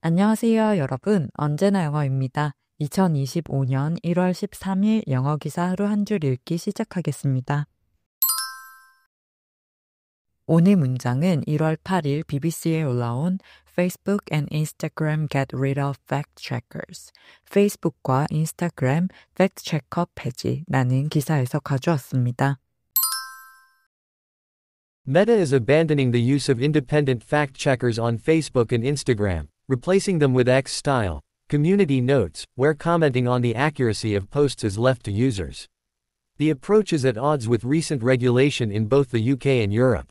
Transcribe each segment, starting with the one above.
안녕하세요, 여러분. 언제나 영어입니다. 2025년 1월 13일 영어 기사 하루 한 줄 읽기 시작하겠습니다. 오늘 문장은 1월 8일 BBC에 올라온 Facebook and Instagram get rid of fact checkers. 페이스북과 인스타그램 팩트 체커 폐지라는 기사에서 가져왔습니다. Meta is abandoning the use of independent fact-checkers on Facebook and Instagram, replacing them with X-style, community notes, where commenting on the accuracy of posts is left to users. The approach is at odds with recent regulation in both the UK and Europe.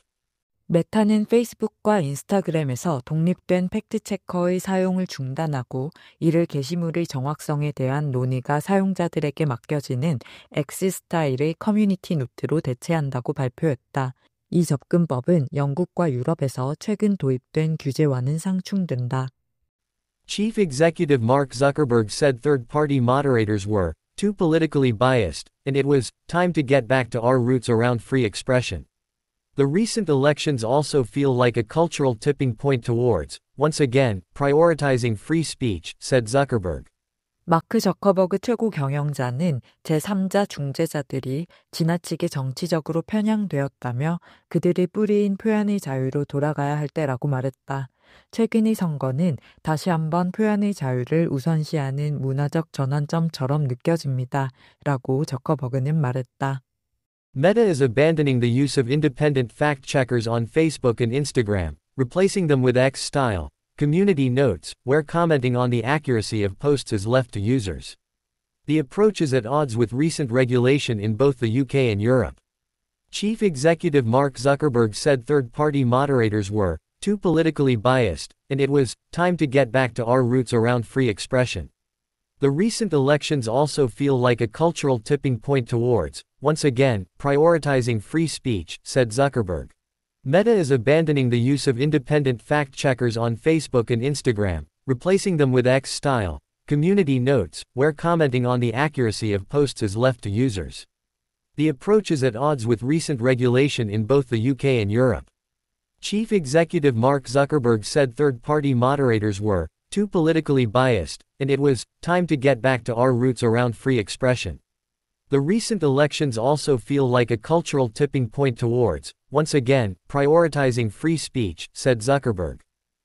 메타는 페이스북과 인스타그램에서 독립된 팩트체커의 사용을 중단하고 이를 게시물의 정확성에 대한 논의가 사용자들에게 맡겨지는 X스타일의 커뮤니티 노트로 대체한다고 발표했다. 이 접근법은 영국과 유럽에서 최근 도입된 규제와는 상충된다. Chief Executive Mark Zuckerberg said third-party moderators were too politically biased, and it was time to get back to our roots around free expression. The recent elections also feel like a cultural tipping point towards, once again, prioritizing free speech, said Zuckerberg. 마크 저커버그 최고 경영자는 제3자 중재자들이 지나치게 정치적으로 편향되었다며 그들의 뿌리인 표현의 자유로 돌아가야 할 때라고 말했다. 최근의 선거는 다시 한번 표현의 자유를 우선시하는 문화적 전환점처럼 느껴집니다. 라고 저커버그는 말했다. Meta is abandoning the use of independent fact-checkers on Facebook and Instagram, replacing them with X-style, community notes, where commenting on the accuracy of posts is left to users. The approach is at odds with recent regulation in both the UK and Europe. Chief Executive Mark Zuckerberg said third-party moderators were too politically biased, and it was time to get back to our roots around free expression. The recent elections also feel like a cultural tipping point towards, once again, prioritizing free speech, said Zuckerberg. Meta is abandoning the use of independent fact-checkers on Facebook and Instagram, replacing them with X-style, community notes, where commenting on the accuracy of posts is left to users. The approach is at odds with recent regulation in both the UK and Europe. Chief Executive Mark Zuckerberg said third-party moderators were too politically biased, and it was time to get back to our roots around free expression. The recent elections also feel like a cultural tipping point towards, once again, prioritizing free speech, said Zuckerberg.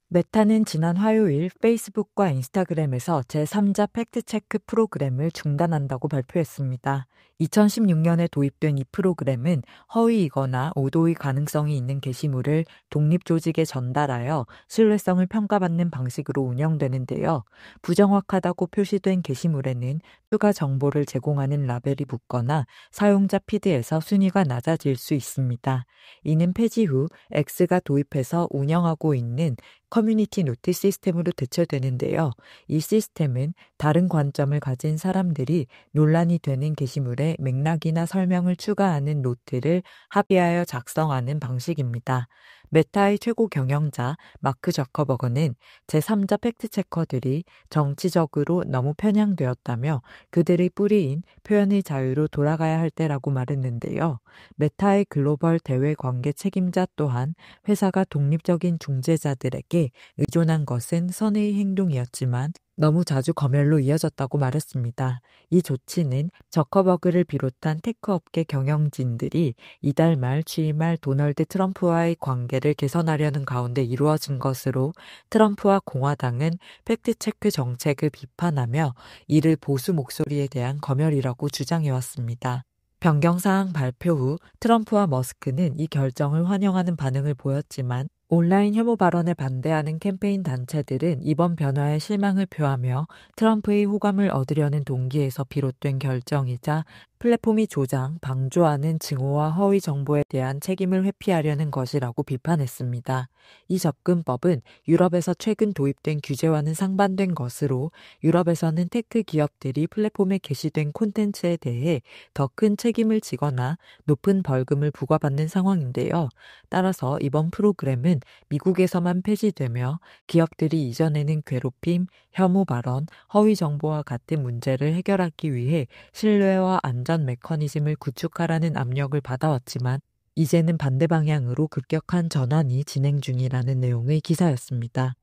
메타는 지난 화요일 페이스북과 인스타그램에서 제3자 팩트체크 프로그램을 중단한다고 발표했습니다. 2016년에 도입된 이 프로그램은 허위이거나 오도의 가능성이 있는 게시물을 독립조직에 전달하여 신뢰성을 평가받는 방식으로 운영되는데요. 부정확하다고 표시된 게시물에는 추가 정보를 제공하는 라벨이 붙거나 사용자 피드에서 순위가 낮아질 수 있습니다. 이는 폐지 후 X가 도입해서 운영하고 있는 커뮤니티 노트 시스템으로 대체되는데요. 이 시스템은 다른 관점을 가진 사람들이 논란이 되는 게시물에 맥락이나 설명을 추가하는 노트를 합의하여 작성하는 방식입니다. 메타의 최고 경영자 마크 저커버그는 제3자 팩트체커들이 정치적으로 너무 편향되었다며 그들의 뿌리인 표현의 자유로 돌아가야 할 때라고 말했는데요. 메타의 글로벌 대외 관계 책임자 또한 회사가 독립적인 중재자들에게 의존한 것은 선의의 행동이었지만 너무 자주 검열로 이어졌다고 말했습니다. 이 조치는 저커버그를 비롯한 테크업계 경영진들이 이달 말 취임할 도널드 트럼프와의 관계를 개선하려는 가운데 이루어진 것으로 트럼프와 공화당은 팩트체크 정책을 비판하며 이를 보수 목소리에 대한 검열이라고 주장해왔습니다. 변경사항 발표 후 트럼프와 머스크는 이 결정을 환영하는 반응을 보였지만 온라인 혐오 발언에 반대하는 캠페인 단체들은 이번 변화에 실망을 표하며 트럼프의 호감을 얻으려는 동기에서 비롯된 결정이자 플랫폼이 조장, 방조하는 증오와 허위 정보에 대한 책임을 회피하려는 것이라고 비판했습니다. 이 접근법은 유럽에서 최근 도입된 규제와는 상반된 것으로 유럽에서는 테크 기업들이 플랫폼에 게시된 콘텐츠에 대해 더 큰 책임을 지거나 높은 벌금을 부과받는 상황인데요. 따라서 이번 프로그램은 미국에서만 폐지되며 기업들이 이전에는 괴롭힘, 혐오 발언, 허위 정보와 같은 문제를 해결하기 위해 신뢰와 안전 메커니즘을 구축하라는 압력을 받아왔지만 이제는 반대 방향으로 급격한 전환이 진행 중이라는 내용의 기사였습니다.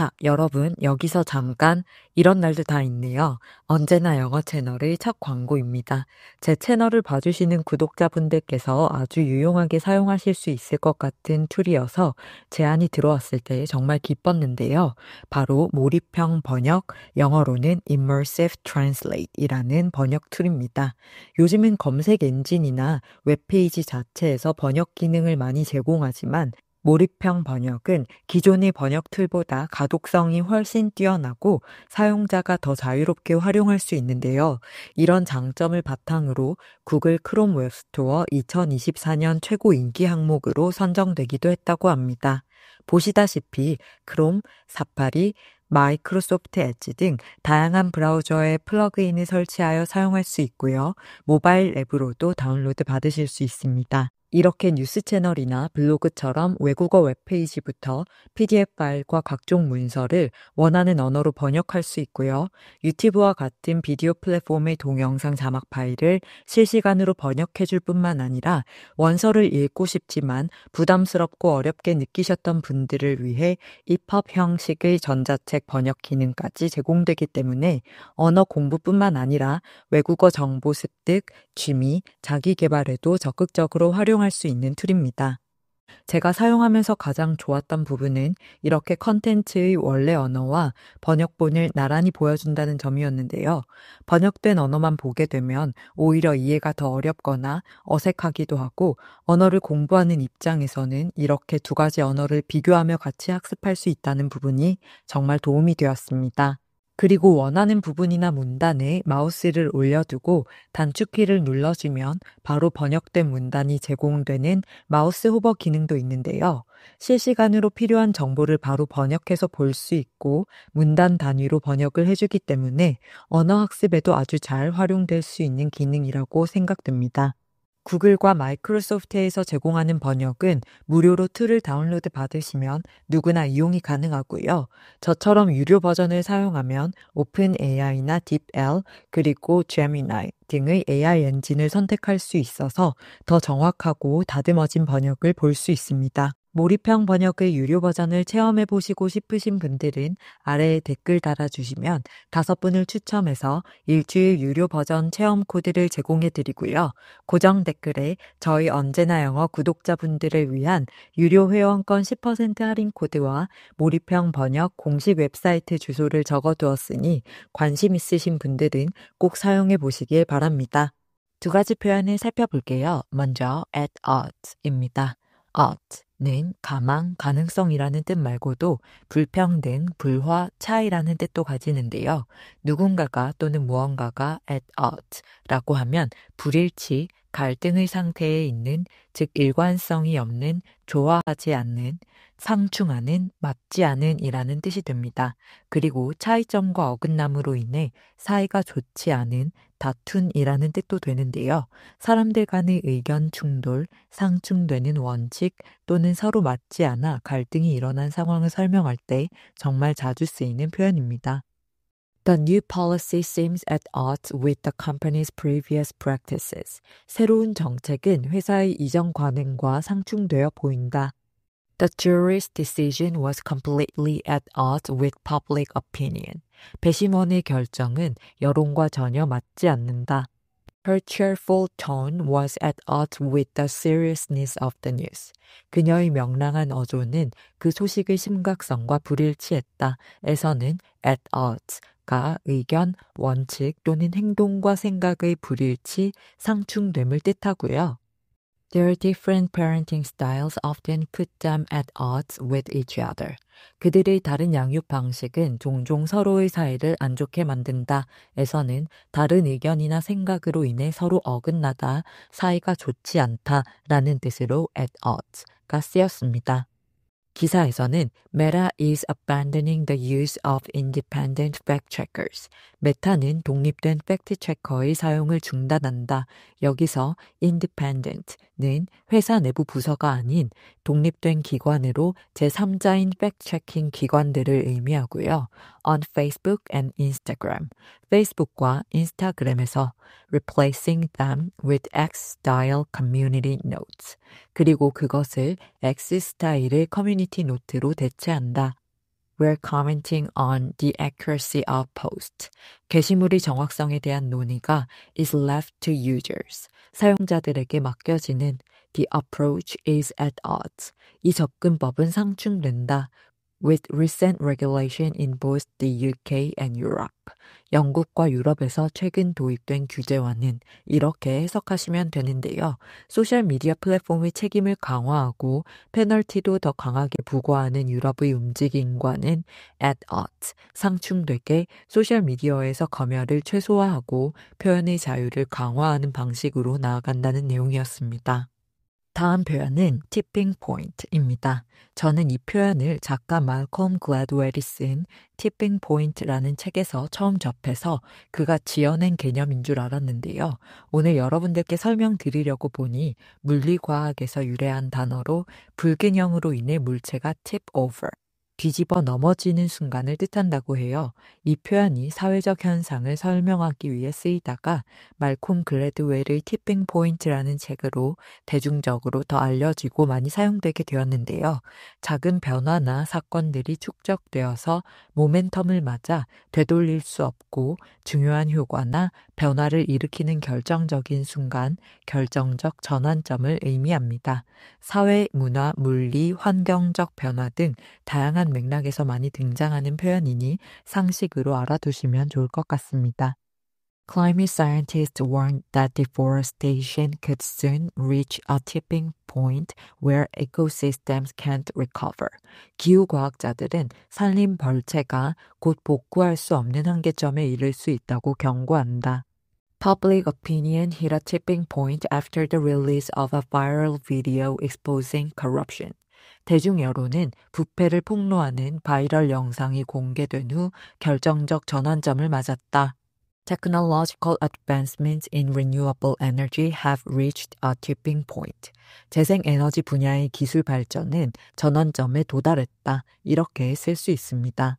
자, 여러분, 여기서 잠깐 이런 날도 다 있네요. 언제나 영어 채널의 첫 광고입니다. 제 채널을 봐주시는 구독자분들께서 아주 유용하게 사용하실 수 있을 것 같은 툴이어서 제안이 들어왔을 때 정말 기뻤는데요. 바로 몰입형 번역, 영어로는 Immersive Translate이라는 번역 툴입니다. 요즘은 검색 엔진이나 웹페이지 자체에서 번역 기능을 많이 제공하지만 몰입형 번역은 기존의 번역 툴보다 가독성이 훨씬 뛰어나고 사용자가 더 자유롭게 활용할 수 있는데요. 이런 장점을 바탕으로 구글 크롬 웹스토어 2024년 최고 인기 항목으로 선정되기도 했다고 합니다. 보시다시피 크롬, 사파리, 마이크로소프트 엣지 등 다양한 브라우저에 플러그인을 설치하여 사용할 수 있고요. 모바일 앱으로도 다운로드 받으실 수 있습니다. 이렇게 뉴스 채널이나 블로그처럼 외국어 웹페이지부터 PDF 파일과 각종 문서를 원하는 언어로 번역할 수 있고요. 유튜브와 같은 비디오 플랫폼의 동영상 자막 파일을 실시간으로 번역해 줄 뿐만 아니라 원서를 읽고 싶지만 부담스럽고 어렵게 느끼셨던 분들을 위해 EPUB 형식의 전자책 번역 기능까지 제공되기 때문에 언어 공부뿐만 아니라 외국어 정보 습득, 취미, 자기 개발에도 적극적으로 활용할 수 있는 툴입니다. 제가 사용하면서 가장 좋았던 부분은 이렇게 컨텐츠의 원래 언어와 번역본을 나란히 보여준다는 점이었는데요. 번역된 언어만 보게 되면 오히려 이해가 더 어렵거나 어색하기도 하고 언어를 공부하는 입장에서는 이렇게 두 가지 언어를 비교하며 같이 학습할 수 있다는 부분이 정말 도움이 되었습니다. 그리고 원하는 부분이나 문단에 마우스를 올려두고 단축키를 눌러주면 바로 번역된 문단이 제공되는 마우스 호버 기능도 있는데요. 실시간으로 필요한 정보를 바로 번역해서 볼 수 있고 문단 단위로 번역을 해주기 때문에 언어 학습에도 아주 잘 활용될 수 있는 기능이라고 생각됩니다. 구글과 마이크로소프트에서 제공하는 번역은 무료로 툴을 다운로드 받으시면 누구나 이용이 가능하고요. 저처럼 유료 버전을 사용하면 오픈 AI나 DeepL 그리고 제미나이 등의 AI 엔진을 선택할 수 있어서 더 정확하고 다듬어진 번역을 볼 수 있습니다. 몰입형 번역의 유료 버전을 체험해 보시고 싶으신 분들은 아래에 댓글 달아주시면 5분을 추첨해서 일주일 유료 버전 체험 코드를 제공해 드리고요. 고정 댓글에 저희 언제나 영어 구독자분들을 위한 유료 회원권 10% 할인 코드와 몰입형 번역 공식 웹사이트 주소를 적어 두었으니 관심 있으신 분들은 꼭 사용해 보시길 바랍니다. 두 가지 표현을 살펴볼게요. 먼저 at odds입니다. odd는 가망, 가능성이라는 뜻 말고도 불평등, 불화, 차이라는 뜻도 가지는데요. 누군가가 또는 무언가가 at odds라고 하면 불일치, 갈등의 상태에 있는, 즉 일관성이 없는, 좋아하지 않는, 상충하는, 맞지 않은 이라는 뜻이 됩니다. 그리고 차이점과 어긋남으로 인해 사이가 좋지 않은, 다툰이라는 뜻도 되는데요. 사람들 간의 의견 충돌, 상충되는 원칙 또는 서로 맞지 않아 갈등이 일어난 상황을 설명할 때 정말 자주 쓰이는 표현입니다. The new policy seems at odds with the company's previous practices. 새로운 정책은 회사의 이전 관행과 상충되어 보인다. The jury's decision was completely at odds with public opinion. 배심원의 결정은 여론과 전혀 맞지 않는다. Her cheerful tone was at odds with the seriousness of the news. 그녀의 명랑한 어조는 그 소식의 심각성과 불일치했다. 에서는 at odds가 의견, 원칙 또는 행동과 생각의 불일치, 상충됨을 뜻하고요. Their different parenting styles often put them at odds with each other. 그들의 다른 양육 방식은 종종 서로의 사이를 안 좋게 만든다. 에서는 다른 의견이나 생각으로 인해 서로 어긋나다, 사이가 좋지 않다 라는 뜻으로 at odds가 쓰였습니다. 기사에서는 Meta is abandoning the use of independent fact-checkers. 메타는 독립된 팩트체커의 사용을 중단한다. 여기서 independent는 회사 내부 부서가 아닌 독립된 기관으로 제3자인 팩트체킹 기관들을 의미하고요. On Facebook and Instagram. 페이스북과 인스타그램에서 replacing them with X-style community notes. 그리고 그것을 X 스타일의 커뮤니티 노트로 대체한다. we're commenting on the accuracy of posts. 게시물의 정확성에 대한 논의가 is left to users. 사용자들에게 맡겨지는 the approach is at odds. 이 접근법은 상충된다. with recent regulation in both the UK and Europe. 영국과 유럽에서 최근 도입된 규제와는 이렇게 해석하시면 되는데요. 소셜미디어 플랫폼의 책임을 강화하고 페널티도 더 강하게 부과하는 유럽의 움직임과는 at odds, 상충되게 소셜미디어에서 검열을 최소화하고 표현의 자유를 강화하는 방식으로 나아간다는 내용이었습니다. 다음 표현은 tipping point입니다. 저는 이 표현을 작가 말콤 글래드웰이 쓴 tipping point라는 책에서 처음 접해서 그가 지어낸 개념인 줄 알았는데요. 오늘 여러분들께 설명드리려고 보니 물리과학에서 유래한 단어로 불균형으로 인해 물체가 tip over, 뒤집어 넘어지는 순간을 뜻한다고 해요. 이 표현이 사회적 현상을 설명하기 위해 쓰이다가 말콤 글래드웰의 티핑 포인트라는 책으로 대중적으로 더 알려지고 많이 사용되게 되었는데요. 작은 변화나 사건들이 축적되어서 모멘텀을 맞아 되돌릴 수 없고 중요한 효과나 변화를 일으키는 결정적인 순간, 결정적 전환점을 의미합니다. 사회, 문화, 물리, 환경적 변화 등 다양한 맥락에서 많이 등장하는 표현이니 상식으로 알아두시면 좋을 것 같습니다. Climate scientists warned that deforestation could soon reach a tipping point where ecosystems can't recover. 기후과학자들은 산림 벌채가 곧 복구할 수 없는 한계점에 이를 수 있다고 경고한다. Public opinion hit a tipping point after the release of a viral video exposing corruption. 대중 여론은 부패를 폭로하는 바이럴 영상이 공개된 후 결정적 전환점을 맞았다. Technological advancements in renewable energy have reached a tipping point. 재생에너지 분야의 기술 발전은 전환점에 도달했다. 이렇게 쓸 수 있습니다.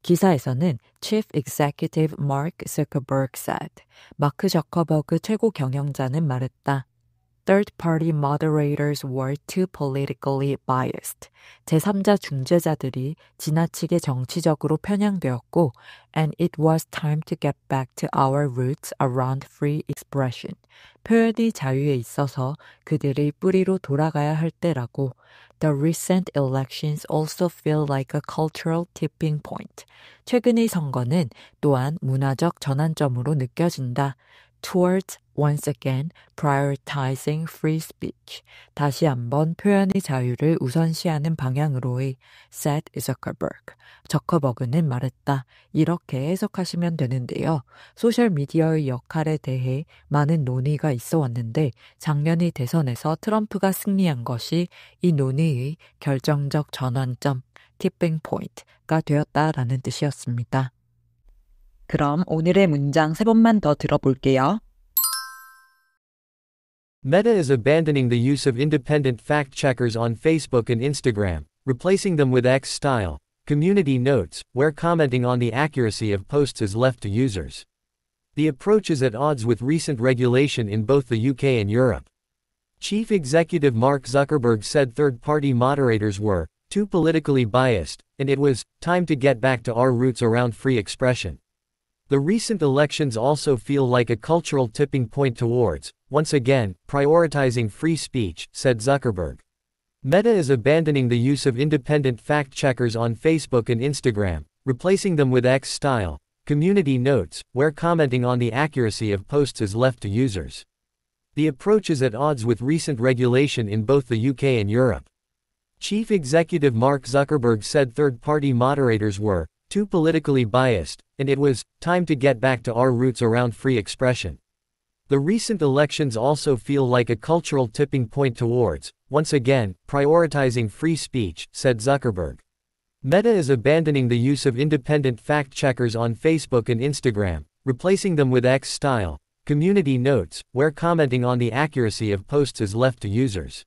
기사에서는 Chief Executive Mark Zuckerberg said, 마크 저커버그 최고 경영자는 말했다. Third-party moderators were too politically biased. 제3자 중재자들이 지나치게 정치적으로 편향되었고, and it was time to get back to our roots around free expression. 표현의 자유에 있어서 그들의 뿌리로 돌아가야 할 때라고. The recent elections also feel like a cultural tipping point. 최근의 선거는 또한 문화적 전환점으로 느껴진다. Towards once again prioritizing free speech. 다시 한번 표현의 자유를 우선시하는 방향으로의 said Zuckerberg. 저커버그는 말했다. 이렇게 해석하시면 되는데요. 소셜미디어의 역할에 대해 많은 논의가 있어 왔는데 작년의 대선에서 트럼프가 승리한 것이 이 논의의 결정적 전환점, tipping point가 되었다라는 뜻이었습니다. 그럼 오늘의 문장 3번만 더 들어볼게요. Meta is abandoning the use of independent fact-checkers on Facebook and Instagram, replacing them with X-style, community notes, where commenting on the accuracy of posts is left to users. The approach is at odds with recent regulation in both the UK and Europe. Chief Executive Mark Zuckerberg said third-party moderators were too politically biased, and it was time to get back to our roots around free expression. The recent elections also feel like a cultural tipping point towards, once again, prioritizing free speech, said Zuckerberg. Meta is abandoning the use of independent fact-checkers on Facebook and Instagram, replacing them with X-style, community notes, where commenting on the accuracy of posts is left to users. The approach is at odds with recent regulation in both the UK and Europe. Chief Executive Mark Zuckerberg said third-party moderators were too politically biased, and it was time to get back to our roots around free expression. The recent elections also feel like a cultural tipping point towards, once again, prioritizing free speech, said Zuckerberg. Meta is abandoning the use of independent fact-checkers on Facebook and Instagram, replacing them with X-style, community notes, where commenting on the accuracy of posts is left to users.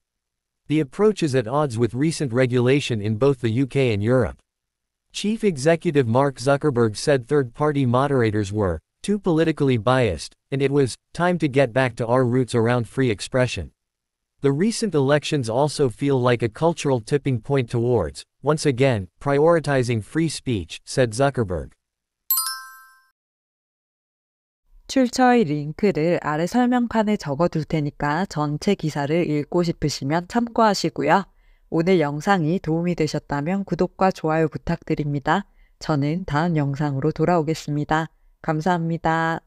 The approach is at odds with recent regulation in both the UK and Europe. Chief Executive Mark Zuckerberg said third-party moderators were too politically biased, and it was time to get back to our roots around free expression. The recent elections also feel like a cultural tipping point towards, Once again, prioritizing free speech, said Zuckerberg. 출처의 링크를 아래 설명판에 적어둘 테니까 전체 기사를 읽고 싶으시면 참고하시고요. 오늘 영상이 도움이 되셨다면 구독과 좋아요 부탁드립니다. 저는 다음 영상으로 돌아오겠습니다. 감사합니다.